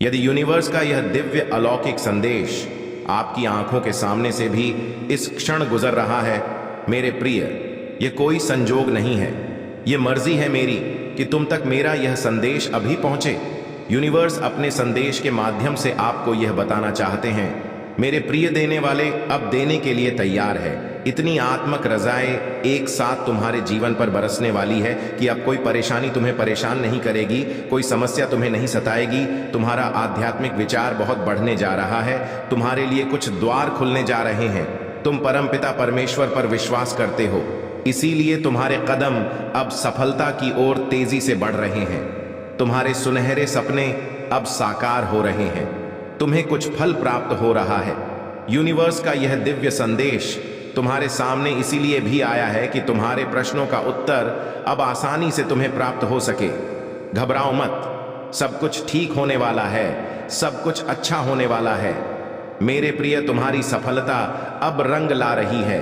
यदि यूनिवर्स का यह दिव्य अलौकिक संदेश आपकी आंखों के सामने से भी इस क्षण गुजर रहा है, मेरे प्रिय, यह कोई संजोग नहीं है, यह मर्जी है मेरी कि तुम तक मेरा यह संदेश अभी पहुंचे। यूनिवर्स अपने संदेश के माध्यम से आपको यह बताना चाहते हैं, मेरे प्रिय देने वाले अब देने के लिए तैयार है। इतनी आत्मक रज़ाएं एक साथ तुम्हारे जीवन पर बरसने वाली है कि अब कोई परेशानी तुम्हें परेशान नहीं करेगी, कोई समस्या तुम्हें नहीं सताएगी। तुम्हारा आध्यात्मिक विचार बहुत बढ़ने जा रहा है, तुम्हारे लिए कुछ द्वार खुलने जा रहे हैं। तुम परमपिता परमेश्वर पर विश्वास करते हो, इसीलिए तुम्हारे कदम अब सफलता की ओर तेजी से बढ़ रहे हैं। तुम्हारे सुनहरे सपने अब साकार हो रहे हैं, तुम्हें कुछ फल प्राप्त हो रहा है। यूनिवर्स का यह दिव्य संदेश तुम्हारे सामने इसीलिए भी आया है कि तुम्हारे प्रश्नों का उत्तर अब आसानी से तुम्हें प्राप्त हो सके। घबराओ मत, सब कुछ ठीक होने वाला है, सब कुछ अच्छा होने वाला है। मेरे प्रिय, तुम्हारी सफलता अब रंग ला रही है,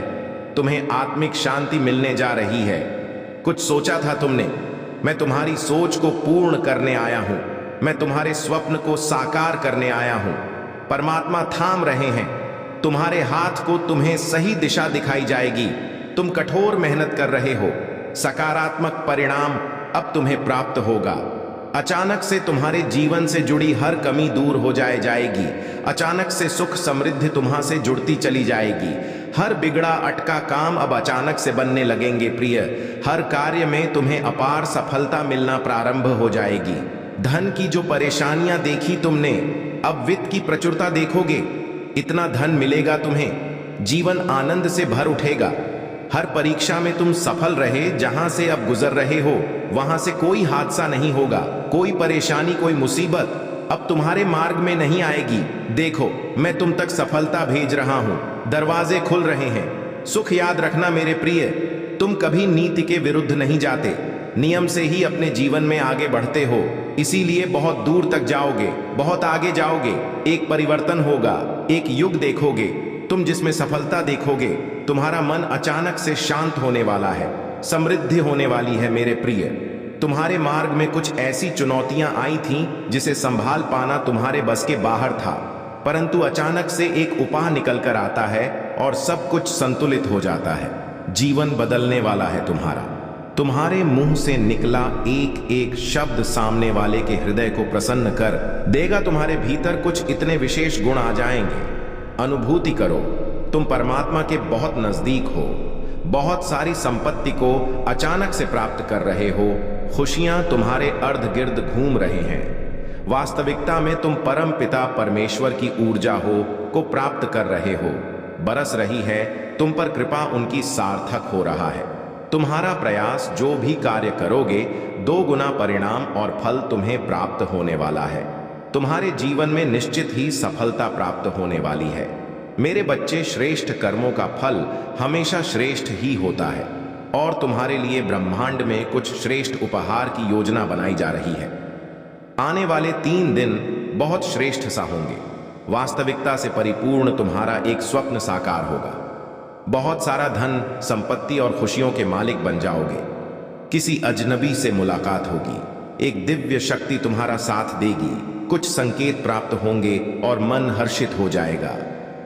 तुम्हें आत्मिक शांति मिलने जा रही है। कुछ सोचा था तुमने, मैं तुम्हारी सोच को पूर्ण करने आया हूं, मैं तुम्हारे स्वप्न को साकार करने आया हूं। परमात्मा थाम रहे हैं तुम्हारे हाथ को, तुम्हें सही दिशा दिखाई जाएगी। तुम कठोर मेहनत कर रहे हो, सकारात्मक परिणाम अब तुम्हें प्राप्त होगा। अचानक से तुम्हारे जीवन से जुड़ी हर कमी दूर हो जाएगी। अचानक से सुख समृद्धि तुम्हां से जुड़ती चली जाएगी। हर बिगड़ा अटका काम अब अचानक से बनने लगेंगे प्रिय। हर कार्य में तुम्हें अपार सफलता मिलना प्रारंभ हो जाएगी। धन की जो परेशानियां देखी तुमने, अब वित्त की प्रचुरता देखोगे। इतना धन मिलेगा तुम्हें, जीवन आनंद से भर उठेगा। हर परीक्षा में तुम सफल रहे, जहां से अब गुजर रहे हो वहां से कोई हादसा नहीं होगा, कोई परेशानी, कोई मुसीबत अब तुम्हारे मार्ग में नहीं आएगी। देखो, मैं तुम तक सफलता भेज रहा हूं, दरवाजे खुल रहे हैं। सुख याद रखना मेरे प्रिय, तुम कभी नीति के विरुद्ध नहीं जाते, नियम से ही अपने जीवन में आगे बढ़ते हो, इसीलिए बहुत दूर तक जाओगे, बहुत आगे जाओगे। एक परिवर्तन होगा, एक युग देखोगे तुम जिसमें सफलता देखोगे। तुम्हारा मन अचानक से शांत होने वाला है, समृद्धि होने वाली है मेरे प्रिय। तुम्हारे मार्ग में कुछ ऐसी चुनौतियां आई थीं जिसे संभाल पाना तुम्हारे बस के बाहर था, परंतु अचानक से एक उपाय निकल कर आता है और सब कुछ संतुलित हो जाता है। जीवन बदलने वाला है तुम्हारा। तुम्हारे मुंह से निकला एक एक शब्द सामने वाले के हृदय को प्रसन्न कर देगा। तुम्हारे भीतर कुछ इतने विशेष गुण आ जाएंगे। अनुभूति करो, तुम परमात्मा के बहुत नजदीक हो, बहुत सारी संपत्ति को अचानक से प्राप्त कर रहे हो। खुशियां तुम्हारे अर्ध गिर्द घूम रहे हैं। वास्तविकता में तुम परम पिता परमेश्वर की ऊर्जा को प्राप्त कर रहे हो। बरस रही है तुम पर कृपा, उनकी सार्थक हो रहा है। तुम्हारा प्रयास, जो भी कार्य करोगे, 2 गुना परिणाम और फल तुम्हें प्राप्त होने वाला है। तुम्हारे जीवन में निश्चित ही सफलता प्राप्त होने वाली है। मेरे बच्चे, श्रेष्ठ कर्मों का फल हमेशा श्रेष्ठ ही होता है और तुम्हारे लिए ब्रह्मांड में कुछ श्रेष्ठ उपहार की योजना बनाई जा रही है। आने वाले 3 दिन बहुत श्रेष्ठ सा होंगे। वास्तविकता से परिपूर्ण तुम्हारा एक स्वप्न साकार होगा। बहुत सारा धन, संपत्ति और खुशियों के मालिक बन जाओगे। किसी अजनबी से मुलाकात होगी, एक दिव्य शक्ति तुम्हारा साथ देगी, कुछ संकेत प्राप्त होंगे और मन हर्षित हो जाएगा।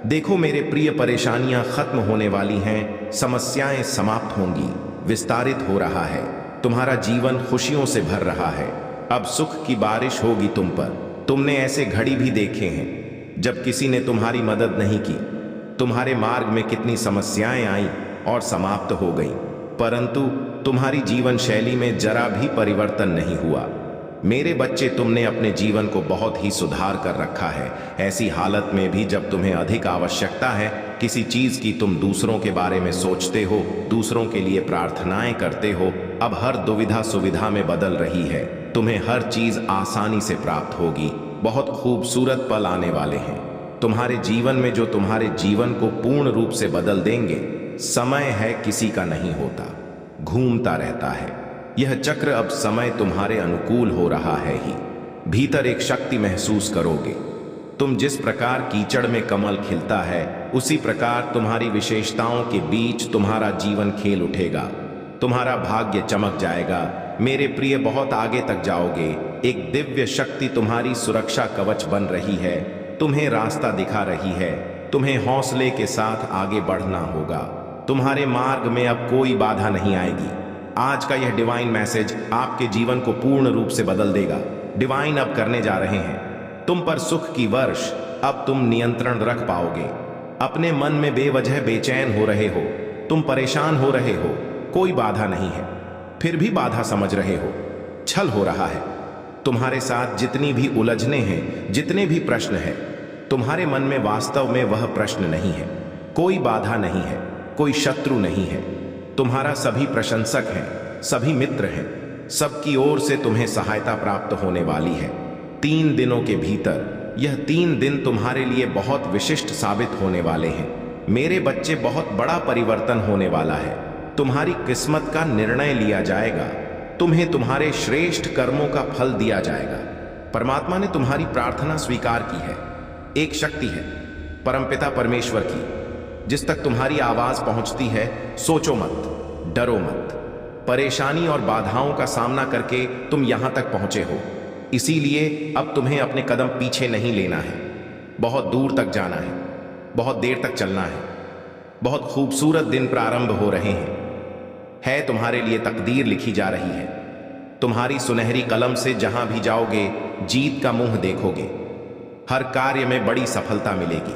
देखो मेरे प्रिय, परेशानियां खत्म होने वाली हैं, समस्याएं समाप्त होंगी, विस्तारित हो रहा है। तुम्हारा जीवन खुशियों से भर रहा है। अब सुख की बारिश होगी तुम पर। तुमने ऐसे घड़ी भी देखे हैं जब किसी ने तुम्हारी मदद नहीं की। तुम्हारे मार्ग में कितनी समस्याएं आई और समाप्त हो गई, परंतु तुम्हारी जीवन शैली में जरा भी परिवर्तन नहीं हुआ। मेरे बच्चे, तुमने अपने जीवन को बहुत ही सुधार कर रखा है। ऐसी हालत में भी जब तुम्हें अधिक आवश्यकता है किसी चीज की, तुम दूसरों के बारे में सोचते हो, दूसरों के लिए प्रार्थनाएं करते हो। अब हर दुविधा सुविधा में बदल रही है। तुम्हें हर चीज आसानी से प्राप्त होगी। बहुत खूबसूरत पल आने वाले हैं तुम्हारे जीवन में, जो तुम्हारे जीवन को पूर्ण रूप से बदल देंगे। समय है किसी का नहीं होता, घूमता रहता है। यह चक्र अब समय तुम्हारे अनुकूल हो रहा है ही। भीतर एक शक्ति महसूस करोगे। तुम जिस प्रकार कीचड़ में कमल खिलता है, उसी प्रकार तुम्हारी विशेषताओं के बीच तुम्हारा जीवन खेल उठेगा। तुम्हारा भाग्य चमक जाएगा मेरे प्रिय, बहुत आगे तक जाओगे। एक दिव्य शक्ति तुम्हारी सुरक्षा कवच बन रही है, तुम्हें रास्ता दिखा रही है। तुम्हें हौसले के साथ आगे बढ़ना होगा। तुम्हारे मार्ग में अब कोई बाधा नहीं आएगी। आज का यह डिवाइन मैसेज आपके जीवन को पूर्ण रूप से बदल देगा। डिवाइन अब करने जा रहे हैं तुम पर सुख की वर्ष। अब तुम नियंत्रण रख पाओगे। अपने मन में बेवजह बेचैन हो रहे हो, तुम परेशान हो रहे हो, कोई बाधा नहीं है, फिर भी बाधा समझ रहे हो, छल हो रहा है। तुम्हारे साथ जितनी भी उलझने हैं, जितने भी प्रश्न हैं, तुम्हारे मन में वास्तव में वह प्रश्न नहीं है। कोई बाधा नहीं है, कोई शत्रु नहीं है। तुम्हारा सभी प्रशंसक हैं, सभी मित्र हैं, सबकी ओर से तुम्हें सहायता प्राप्त होने वाली है। 3 दिनों के भीतर यह 3 दिन तुम्हारे लिए बहुत विशिष्ट साबित होने वाले हैं। मेरे बच्चे, बहुत बड़ा परिवर्तन होने वाला है। तुम्हारी किस्मत का निर्णय लिया जाएगा। तुम्हें तुम्हारे श्रेष्ठ कर्मों का फल दिया जाएगा। परमात्मा ने तुम्हारी प्रार्थना स्वीकार की है। एक शक्ति है परमपिता परमेश्वर की, जिस तक तुम्हारी आवाज पहुंचती है। सोचो मत, डरो मत। परेशानी और बाधाओं का सामना करके तुम यहां तक पहुंचे हो, इसीलिए अब तुम्हें अपने कदम पीछे नहीं लेना है। बहुत दूर तक जाना है, बहुत देर तक चलना है। बहुत खूबसूरत दिन प्रारंभ हो रहे हैं। है तुम्हारे लिए तकदीर लिखी जा रही है। तुम्हारी सुनहरी कलम से जहां भी जाओगे, जीत का मुंह देखोगे। हर कार्य में बड़ी सफलता मिलेगी।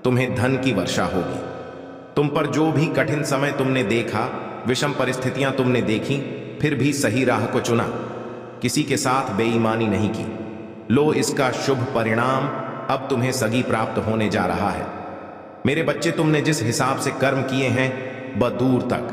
तुम्हें धन की वर्षा होगी। तुम पर जो भी कठिन समय तुमने देखा, विषम परिस्थितियां तुमने देखी, फिर भी सही राह को चुना। किसी के साथ बेईमानी नहीं की। लो इसका शुभ परिणाम अब तुम्हें सगी प्राप्त होने जा रहा है। मेरे बच्चे, तुमने जिस हिसाब से कर्म किए हैं, दूर तक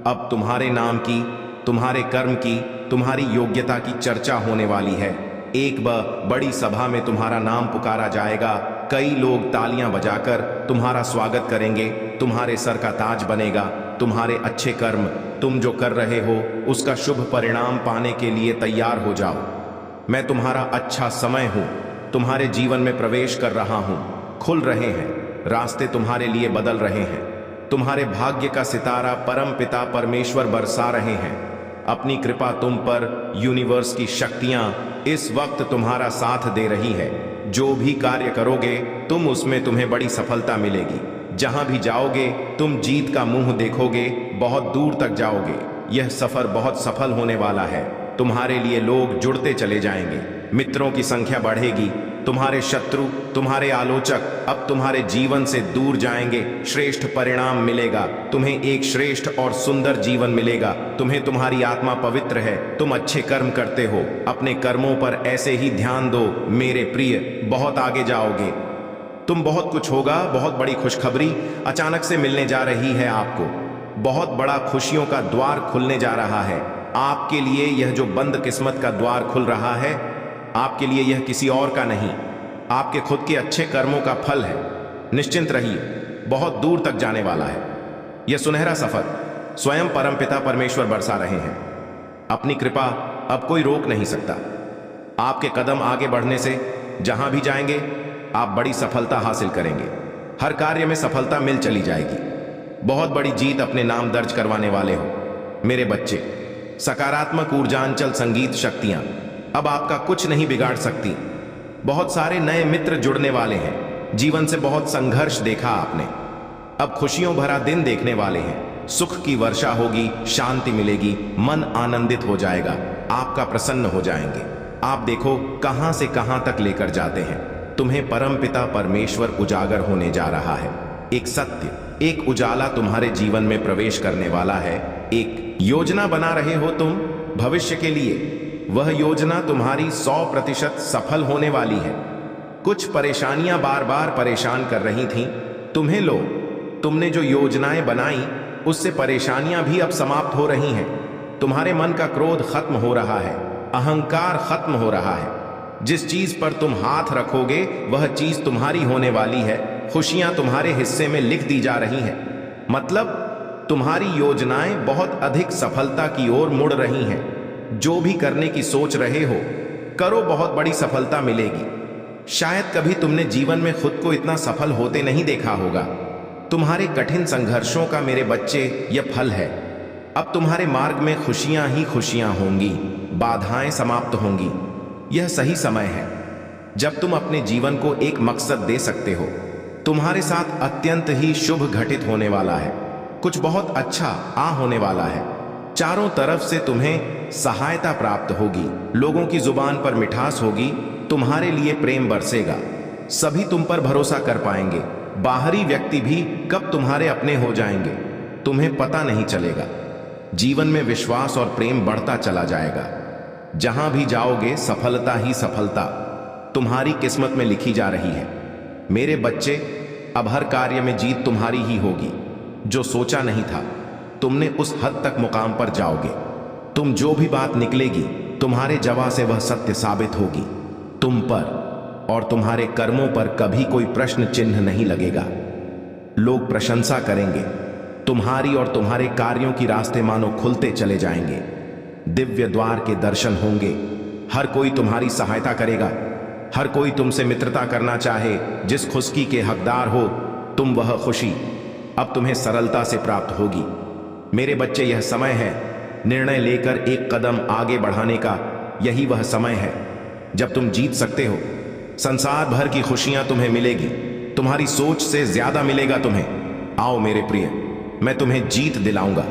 अब तुम्हारे नाम की, तुम्हारे कर्म की, तुम्हारी योग्यता की चर्चा होने वाली है। एक बड़ी सभा में तुम्हारा नाम पुकारा जाएगा। कई लोग तालियां बजाकर तुम्हारा स्वागत करेंगे। तुम्हारे सर का ताज बनेगा। तुम्हारे अच्छे कर्म, तुम जो कर रहे हो, उसका शुभ परिणाम पाने के लिए तैयार हो जाओ। मैं तुम्हारा अच्छा समय हूं। तुम्हारे जीवन में प्रवेश कर रहा हूं। खुल रहे हैं रास्ते, तुम्हारे लिए बदल रहे हैं। तुम्हारे भाग्य का सितारा परम पिता परमेश्वर बरसा रहे हैं अपनी कृपा तुम पर। यूनिवर्स की शक्तियां इस वक्त तुम्हारा साथ दे रही है। जो भी कार्य करोगे तुम, उसमें तुम्हें बड़ी सफलता मिलेगी। जहां भी जाओगे तुम जीत का मुंह देखोगे। बहुत दूर तक जाओगे। यह सफर बहुत सफल होने वाला है। तुम्हारे लिए लोग जुड़ते चले जाएंगे। मित्रों की संख्या बढ़ेगी। तुम्हारे शत्रु, तुम्हारे आलोचक अब तुम्हारे जीवन से दूर जाएंगे। श्रेष्ठ परिणाम मिलेगा। तुम्हें एक श्रेष्ठ और सुंदर जीवन मिलेगा। तुम्हें तुम्हारी आत्मा पवित्र है। तुम अच्छे कर्म करते हो। अपने कर्मों पर ऐसे ही ध्यान दो मेरे प्रिय। बहुत आगे जाओगे तुम। बहुत कुछ होगा। बहुत बड़ी खुशखबरी अचानक से मिलने जा रही है आपको। बहुत बड़ा खुशियों का द्वार खुलने जा रहा है आपके लिए। यह जो बंद किस्मत का द्वार खुल रहा है आपके लिए, यह किसी और का नहीं, आपके खुद के अच्छे कर्मों का फल है। निश्चिंत रहिए, बहुत दूर तक जाने वाला है। यह सुनहरा सफर स्वयं परमपिता परमेश्वर बरसा रहे हैं। अपनी कृपा अब कोई रोक नहीं सकता। आपके कदम आगे बढ़ने से जहां भी जाएंगे आप बड़ी सफलता हासिल करेंगे। हर कार्य में सफलता मिल चली जाएगी। बहुत बड़ी जीत अपने नाम दर्ज करवाने वाले हो मेरे बच्चे। सकारात्मक ऊर्जांचल संगीत शक्तियां अब आपका कुछ नहीं बिगाड़ सकती। बहुत सारे नए मित्र जुड़ने वाले हैं। जीवन से बहुत संघर्ष देखा आपने, अब खुशियों भरा दिन देखने वाले हैं। सुख की वर्षा होगी, शांति मिलेगी, मन आनंदित हो जाएगा, आपका प्रसन्न हो जाएंगे। आप देखो कहां से कहां तक लेकर जाते हैं। तुम्हें परमपिता परमेश्वर उजागर होने जा रहा है। एक सत्य, एक उजाला तुम्हारे जीवन में प्रवेश करने वाला है। एक योजना बना रहे हो तुम भविष्य के लिए। वह योजना तुम्हारी 100% सफल होने वाली है। कुछ परेशानियां बार बार परेशान कर रही थीं तुम्हें। लो, तुमने जो योजनाएं बनाई उससे परेशानियां भी अब समाप्त हो रही हैं। तुम्हारे मन का क्रोध खत्म हो रहा है, अहंकार खत्म हो रहा है। जिस चीज पर तुम हाथ रखोगे वह चीज तुम्हारी होने वाली है। खुशियां तुम्हारे हिस्से में लिख दी जा रही हैं। मतलब तुम्हारी योजनाएं बहुत अधिक सफलता की ओर मुड़ रही हैं। जो भी करने की सोच रहे हो करो, बहुत बड़ी सफलता मिलेगी। शायद कभी तुमने जीवन में खुद को इतना सफल होते नहीं देखा होगा। तुम्हारे कठिन संघर्षों का मेरे बच्चे यह फल है। अब तुम्हारे मार्ग में खुशियां ही खुशियां होंगी। बाधाएं समाप्त होंगी। यह सही समय है जब तुम अपने जीवन को एक मकसद दे सकते हो। तुम्हारे साथ अत्यंत ही शुभ घटित होने वाला है। कुछ बहुत अच्छा होने वाला है। चारों तरफ से तुम्हें सहायता प्राप्त होगी। लोगों की जुबान पर मिठास होगी। तुम्हारे लिए प्रेम बरसेगा। सभी तुम पर भरोसा कर पाएंगे। बाहरी व्यक्ति भी कब तुम्हारे अपने हो जाएंगे तुम्हें पता नहीं चलेगा। जीवन में विश्वास और प्रेम बढ़ता चला जाएगा। जहां भी जाओगे सफलता ही सफलता तुम्हारी किस्मत में लिखी जा रही है। मेरे बच्चे, अब हर कार्य में जीत तुम्हारी ही होगी। जो सोचा नहीं था तुमने उस हद तक मुकाम पर जाओगे। तुम जो भी बात निकलेगी तुम्हारे जवा से वह सत्य साबित होगी। तुम पर और तुम्हारे कर्मों पर कभी कोई प्रश्न चिन्ह नहीं लगेगा। लोग प्रशंसा करेंगे। तुम्हारी और तुम्हारे कार्यों की रास्ते मानो खुलते चले जाएंगे। दिव्य द्वार के दर्शन होंगे। हर कोई तुम्हारी सहायता करेगा। हर कोई तुमसे मित्रता करना चाहे। जिस खुशी के हकदार हो तुम, वह खुशी अब तुम्हें सरलता से प्राप्त होगी। मेरे बच्चे, यह समय है निर्णय लेकर एक कदम आगे बढ़ाने का। यही वह समय है जब तुम जीत सकते हो। संसार भर की खुशियां तुम्हें मिलेगी। तुम्हारी सोच से ज्यादा मिलेगा तुम्हें। आओ मेरे प्रिय, मैं तुम्हें जीत दिलाऊंगा।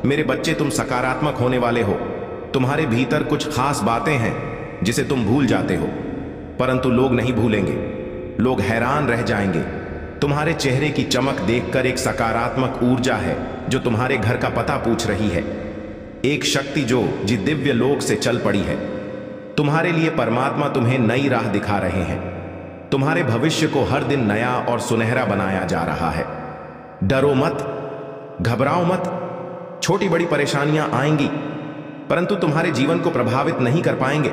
मेरे बच्चे, तुम सकारात्मक होने वाले हो। तुम्हारे भीतर कुछ खास बातें हैं जिसे तुम भूल जाते हो, परंतु लोग नहीं भूलेंगे। लोग हैरान रह जाएंगे। तुम्हारे चेहरे की चमक देखकर एक सकारात्मक ऊर्जा है जो तुम्हारे घर का पता पूछ रही है। एक शक्ति जो दिव्य लोक से चल पड़ी है। तुम्हारे लिए परमात्मा तुम्हें नई राह दिखा रहे हैं। तुम्हारे भविष्य को हर दिन नया और सुनहरा बनाया जा रहा है। डरो मत, घबराओ मत। छोटी बड़ी परेशानियां आएंगी परंतु तुम्हारे जीवन को प्रभावित नहीं कर पाएंगे।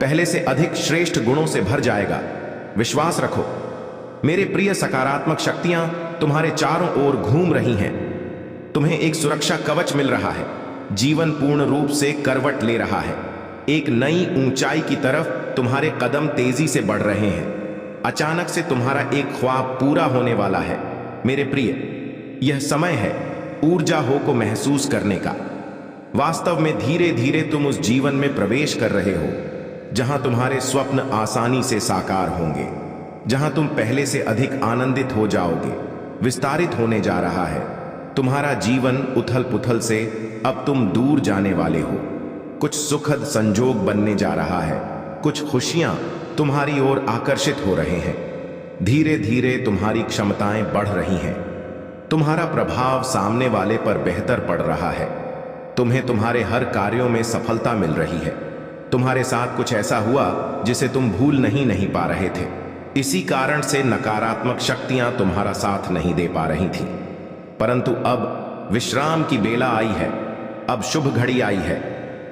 पहले से अधिक श्रेष्ठ गुणों से भर जाएगा। विश्वास रखो मेरे प्रिय। सकारात्मक शक्तियां तुम्हारे चारों ओर घूम रही हैं। तुम्हें एक सुरक्षा कवच मिल रहा है। जीवन पूर्ण रूप से करवट ले रहा है। एक नई ऊंचाई की तरफ तुम्हारे कदम तेजी से बढ़ रहे हैं। अचानक से तुम्हारा एक ख्वाब पूरा होने वाला है। मेरे प्रिय, यह समय है ऊर्जा हो को महसूस करने का। वास्तव में धीरे धीरे तुम उस जीवन में प्रवेश कर रहे हो जहां तुम्हारे स्वप्न आसानी से साकार होंगे, जहां तुम पहले से अधिक आनंदित हो जाओगे। विस्तारित होने जा रहा है तुम्हारा जीवन। उथल पुथल से अब तुम दूर जाने वाले हो। कुछ सुखद संजोग बनने जा रहा है। कुछ खुशियां तुम्हारी ओर आकर्षित हो रहे हैं। धीरे धीरे तुम्हारी क्षमताएं बढ़ रही हैं। तुम्हारा प्रभाव सामने वाले पर बेहतर पड़ रहा है। तुम्हें तुम्हारे हर कार्यों में सफलता मिल रही है। तुम्हारे साथ कुछ ऐसा हुआ जिसे तुम भूल नहीं पा रहे थे। इसी कारण से नकारात्मक शक्तियां तुम्हारा साथ नहीं दे पा रही थी, परंतु अब विश्राम की बेला आई है। अब शुभ घड़ी आई है।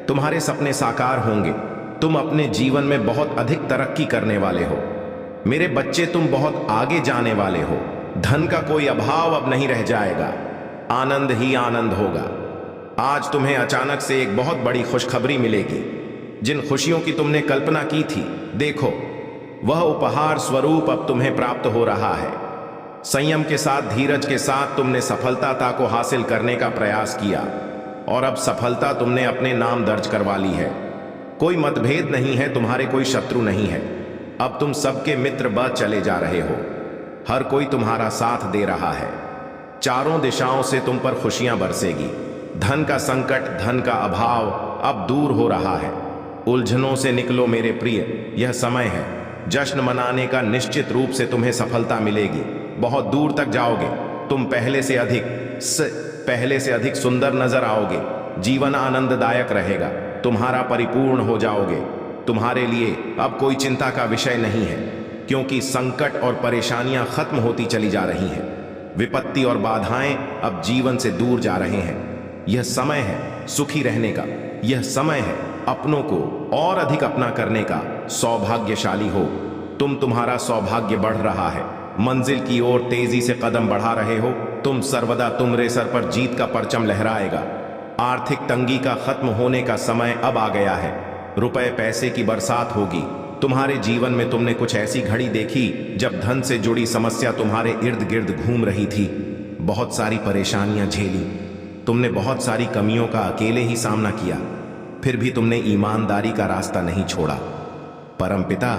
तुम्हारे सपने साकार होंगे। तुम अपने जीवन में बहुत अधिक तरक्की करने वाले हो। मेरे बच्चे, तुम बहुत आगे जाने वाले हो। धन का कोई अभाव अब नहीं रह जाएगा। आनंद ही आनंद होगा। आज तुम्हें अचानक से एक बहुत बड़ी खुशखबरी मिलेगी। जिन खुशियों की तुमने कल्पना की थी, देखो वह उपहार स्वरूप अब तुम्हें प्राप्त हो रहा है। संयम के साथ, धीरज के साथ तुमने सफलता को हासिल करने का प्रयास किया और अब सफलता तुमने अपने नाम दर्ज करवा ली है। कोई मतभेद नहीं है, तुम्हारे कोई शत्रु नहीं है। अब तुम सबके मित्र बन चले जा रहे हो। हर कोई तुम्हारा साथ दे रहा है। चारों दिशाओं से तुम पर खुशियां बरसेगी। धन का संकट, धन का अभाव अब दूर हो रहा है। उलझनों से निकलो मेरे प्रिय। यह समय है जश्न मनाने का। निश्चित रूप से तुम्हें सफलता मिलेगी। बहुत दूर तक जाओगे। तुम पहले से अधिक सुंदर नजर आओगे। जीवन आनंददायक रहेगा। तुम्हारा परिपूर्ण हो जाओगे। तुम्हारे लिए अब कोई चिंता का विषय नहीं है, क्योंकि संकट और परेशानियां खत्म होती चली जा रही हैं। विपत्ति और बाधाएं अब जीवन से दूर जा रहे हैं। यह समय है सुखी रहने का। यह समय है अपनों को और अधिक अपना करने का। सौभाग्यशाली हो तुम। तुम्हारा सौभाग्य बढ़ रहा है। मंजिल की ओर तेजी से कदम बढ़ा रहे हो तुम। सर्वदा तुम्हारे सर पर जीत का परचम लहराएगा। आर्थिक तंगी का खत्म होने का समय अब आ गया है। रुपए पैसे की बरसात होगी। तुम्हारे जीवन में तुमने कुछ ऐसी घड़ी देखी जब धन से जुड़ी समस्या तुम्हारे इर्द गिर्द घूम रही थी। बहुत सारी परेशानियां झेली। तुमने बहुत सारी कमियों का अकेले ही सामना किया, फिर भी तुमने ईमानदारी का रास्ता नहीं छोड़ा। परमपिता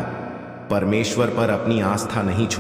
परमेश्वर पर अपनी आस्था नहीं छोड़